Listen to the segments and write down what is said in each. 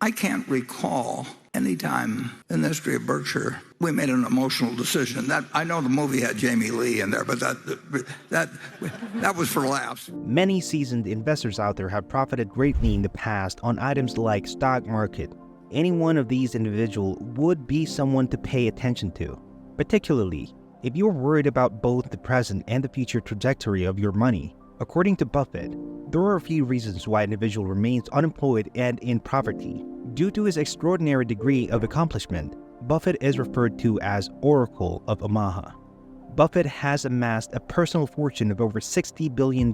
I can't recall any time in the history of Berkshire we made an emotional decision. That I know the movie had Jamie Lee in there, but that was for laughs. Many seasoned investors out there have profited greatly in the past on items like stock market. Any one of these individuals would be someone to pay attention to, particularly if you're worried about both the present and the future trajectory of your money. According to Buffett, there are a few reasons why an individual remains unemployed and in poverty. Due to his extraordinary degree of accomplishment, Buffett is referred to as Oracle of Omaha. Buffett has amassed a personal fortune of over $60 billion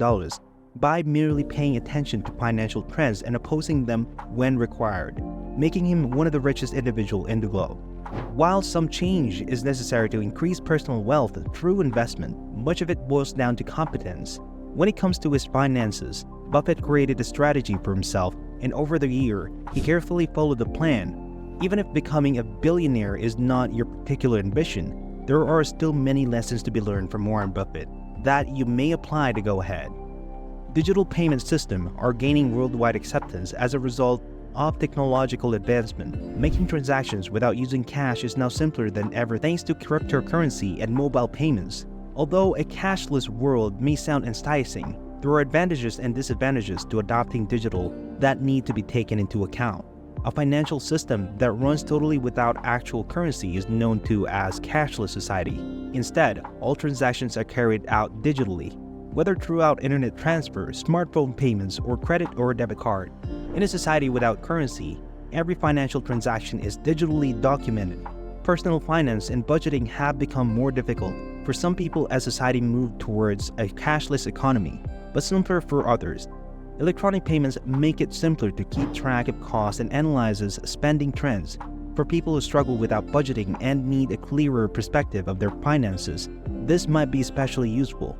by merely paying attention to financial trends and opposing them when required, making him one of the richest individuals in the globe. While some change is necessary to increase personal wealth through investment, much of it boils down to competence. When it comes to his finances, Buffett created a strategy for himself, and over the year, he carefully followed the plan. Even if becoming a billionaire is not your particular ambition, there are still many lessons to be learned from Warren Buffett that you may apply to go ahead. Digital payment systems are gaining worldwide acceptance as a result of technological advancement. Making transactions without using cash is now simpler than ever thanks to cryptocurrency and mobile payments. Although a cashless world may sound enticing, there are advantages and disadvantages to adopting digital that need to be taken into account. A financial system that runs totally without actual currency is known to as cashless society. Instead, all transactions are carried out digitally, whether throughout internet transfer, smartphone payments, or credit or debit card. In a society without currency, every financial transaction is digitally documented. Personal finance and budgeting have become more difficult for some people as society moves towards a cashless economy, but simpler for others. Electronic payments make it simpler to keep track of costs and analyzes spending trends. For people who struggle without budgeting and need a clearer perspective of their finances, this might be especially useful.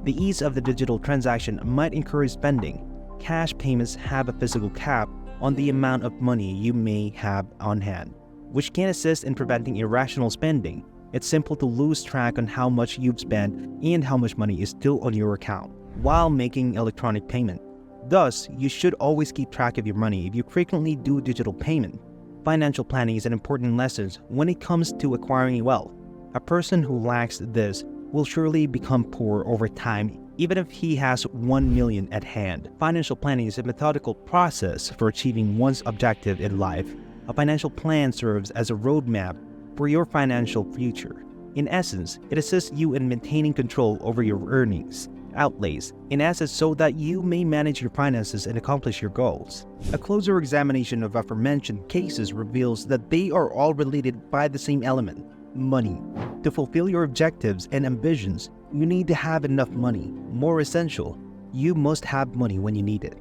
The ease of the digital transaction might encourage spending. Cash payments have a physical cap on the amount of money you may have on hand, which can assist in preventing irrational spending. It's simple to lose track on how much you've spent and how much money is still on your account while making electronic payment. Thus, you should always keep track of your money if you frequently do digital payment. Financial planning is an important lesson when it comes to acquiring wealth. A person who lacks this will surely become poor over time, even if he has 1 million at hand. Financial planning is a methodical process for achieving one's objective in life. A financial plan serves as a roadmap for your financial future. In essence, it assists you in maintaining control over your earnings, outlays, and assets so that you may manage your finances and accomplish your goals. A closer examination of aforementioned cases reveals that they are all related by the same element: money. To fulfill your objectives and ambitions, you need to have enough money. More essential, you must have money when you need it.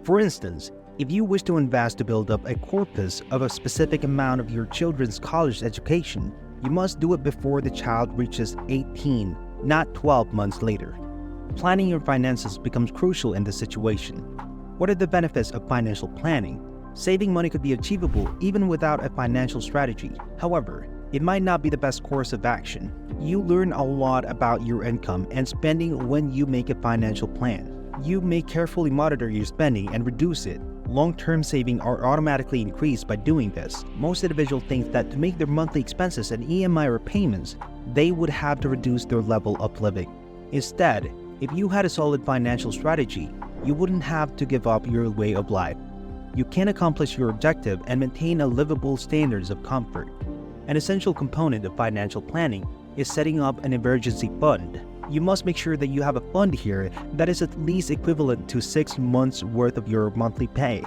For instance, if you wish to invest to build up a corpus of a specific amount of your children's college education, you must do it before the child reaches 18, not 12 months later. Planning your finances becomes crucial in this situation. What are the benefits of financial planning? Saving money could be achievable even without a financial strategy. However, it might not be the best course of action. You learn a lot about your income and spending when you make a financial plan. You may carefully monitor your spending and reduce it. Long-term savings are automatically increased by doing this. Most individuals think that to make their monthly expenses and EMI repayments, they would have to reduce their level of living. Instead, if you had a solid financial strategy, you wouldn't have to give up your way of life. You can accomplish your objective and maintain a livable standards of comfort. An essential component of financial planning is setting up an emergency fund. You must make sure that you have a fund here that is at least equivalent to 6 months' worth of your monthly pay.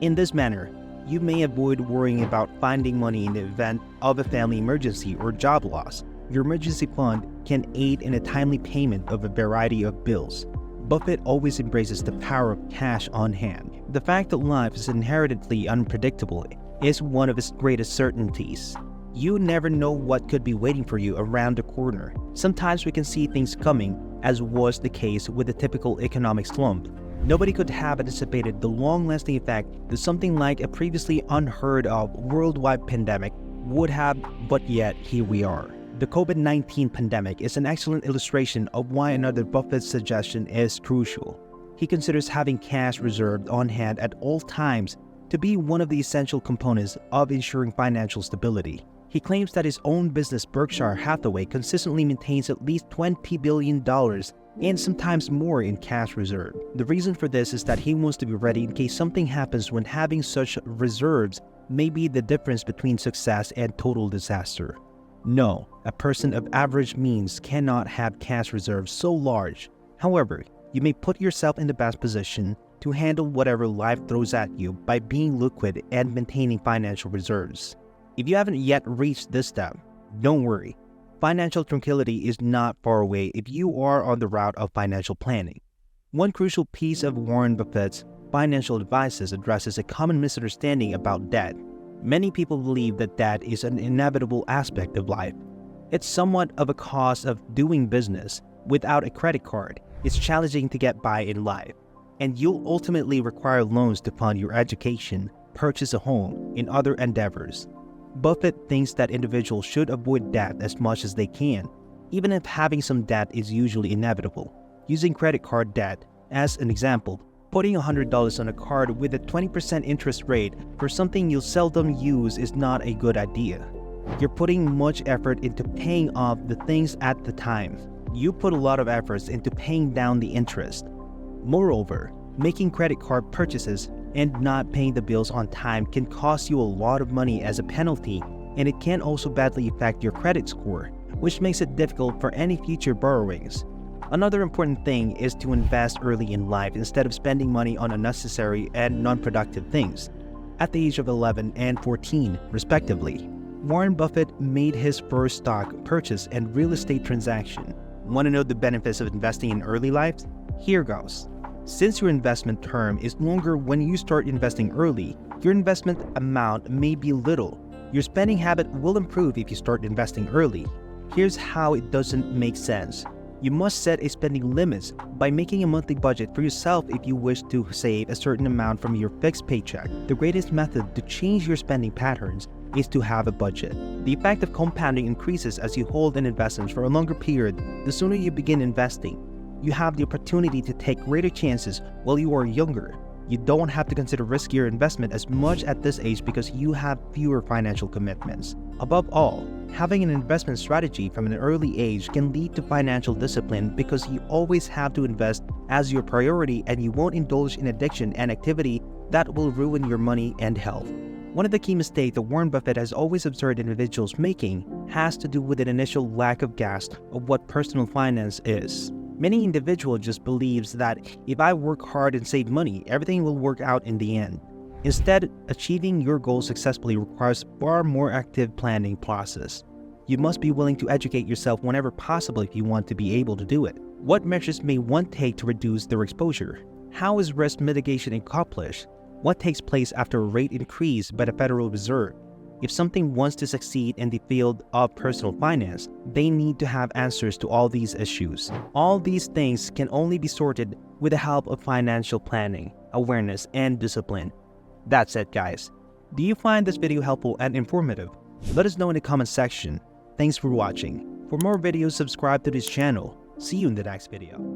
In this manner, you may avoid worrying about finding money in the event of a family emergency or job loss. Your emergency fund can aid in a timely payment of a variety of bills. Buffett always embraces the power of cash on hand. The fact that life is inherently unpredictable is one of its greatest certainties. You never know what could be waiting for you around the corner. Sometimes we can see things coming, as was the case with the typical economic slump. Nobody could have anticipated the long-lasting effect that something like a previously unheard of worldwide pandemic would have, but yet here we are. The COVID-19 pandemic is an excellent illustration of why another Buffett suggestion is crucial. He considers having cash reserved on hand at all times to be one of the essential components of ensuring financial stability. He claims that his own business, Berkshire Hathaway, consistently maintains at least $20 billion and sometimes more in cash reserve. The reason for this is that he wants to be ready in case something happens, when having such reserves may be the difference between success and total disaster. No, a person of average means cannot have cash reserves so large. However, you may put yourself in the best position to handle whatever life throws at you by being liquid and maintaining financial reserves. If you haven't yet reached this step, don't worry. Financial tranquility is not far away if you are on the route of financial planning. One crucial piece of Warren Buffett's financial advice addresses a common misunderstanding about debt. Many people believe that debt is an inevitable aspect of life. It's somewhat of a cost of doing business. Without a credit card, it's challenging to get by in life, and you'll ultimately require loans to fund your education, purchase a home, and other endeavors. Buffett thinks that individuals should avoid debt as much as they can, even if having some debt is usually inevitable. Using credit card debt as an example, putting $100 on a card with a 20% interest rate for something you'll seldom use is not a good idea. You're putting much effort into paying off the things at the time. You put a lot of efforts into paying down the interest. Moreover, making credit card purchases and not paying the bills on time can cost you a lot of money as a penalty, and it can also badly affect your credit score, which makes it difficult for any future borrowings. Another important thing is to invest early in life instead of spending money on unnecessary and non-productive things. At the age of 11 and 14, respectively, Warren Buffett made his first stock purchase and real estate transaction. Want to know the benefits of investing in early life? Here goes. Since your investment term is longer when you start investing early, your investment amount may be little. Your spending habit will improve if you start investing early. Here's how it doesn't make sense. You must set a spending limits by making a monthly budget for yourself if you wish to save a certain amount from your fixed paycheck. The greatest method to change your spending patterns is to have a budget. The effect of compounding increases as you hold an investment for a longer period. The sooner you begin investing, you have the opportunity to take greater chances while you are younger. You don't have to consider riskier investment as much at this age because you have fewer financial commitments. Above all, having an investment strategy from an early age can lead to financial discipline because you always have to invest as your priority, and you won't indulge in addiction and activity that will ruin your money and health. One of the key mistakes that Warren Buffett has always observed individuals making has to do with an initial lack of grasp of what personal finance is. Many individuals just believes that if I work hard and save money, everything will work out in the end. Instead, achieving your goals successfully requires far more active planning process. You must be willing to educate yourself whenever possible if you want to be able to do it. What measures may one take to reduce their exposure? How is risk mitigation accomplished? What takes place after a rate increase by the Federal Reserve? If something wants to succeed in the field of personal finance, they need to have answers to all these issues. All these things can only be sorted with the help of financial planning, awareness, and discipline. That's it, guys. Do you find this video helpful and informative? Let us know in the comment section. Thanks for watching. For more videos, subscribe to this channel. See you in the next video.